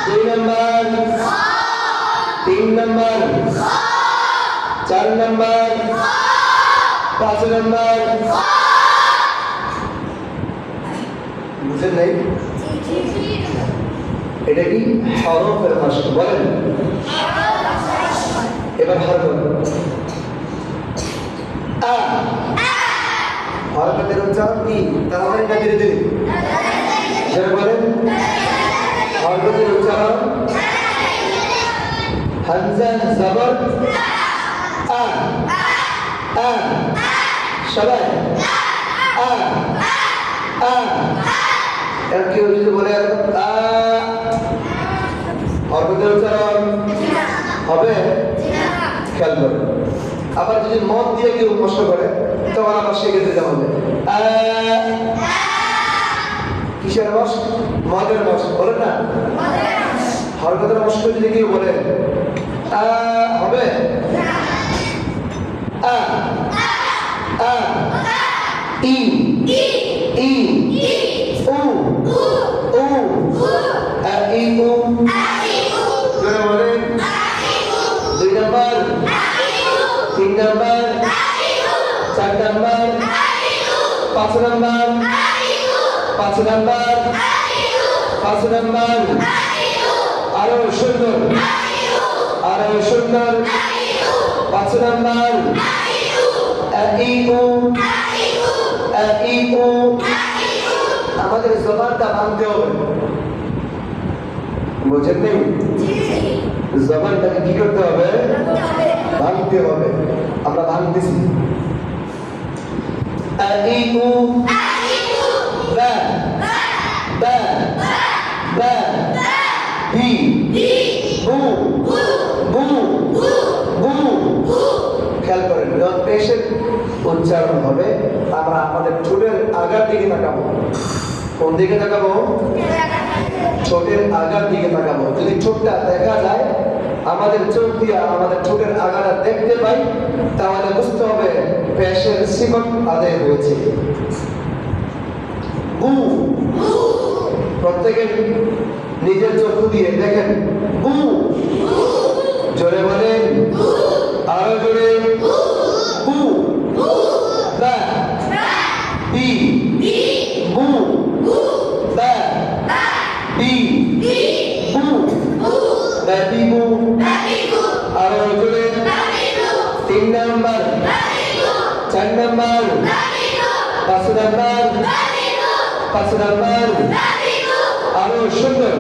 2 number 3 number 4 number 5 number বুঝেন নাই এটা কি হরফের ভাষা বলেন এবার হরফ আ হরফের উচ্চারণ কি তাড়াতাড়ি না ধীরে ধীরে যারা বলেন হরফের উচ্চারণ হামজা জবর আ আ সবাই আ আ আর কেউ যদি বলে আ হরফের উচ্চারণ হবে খেয়াল করবে আবার যদি মদ দিয়ে কেউ কষ্ট করে তখন আবার শিখে দিতে হবে কিসের রস মদের রস বলেন না হরকতের রস যদি কেউ বলে হবে ই ই উ উ ই উ বলেন 2 number 3 number 4 number 5 number 5 number 5 number আরো সুন্দর 5 নাম্বার আমাদের জবানটা ভাঙতে হবে বুঝেন নেই জবানটাকে কি করতে হবে ভাঙতে হবে আমরা ভাঙতেছি বা বা বা বি বু বু বু খেয়াল করেন যখন পেশের উচ্চারণ হবে আমরা আমাদের ঠোঁটের আগার দিকে তাকাবো কোন দিকে তাকাবো ঠোঁটের আগার দিকে তাকাবো যদি ঠোঁটটা দেখা যায় আমাদের চোখ দিয়ে আমাদের ঠোঁটের আগাটা দেখতে পাই তাহলে বুঝতে হবে পেশের সিবক আদায় হয়েছে বু প্রত্যেকের নিজের চোখ দিয়ে দেখেন বু জোরে বলেন আরো জোরে বু বা বি বু বা বি বু বাবি বু আরো জোরে 3 নাম্বার 4 নাম্বার 5 নাম্বার 5 নাম্বার আরো সুন্দর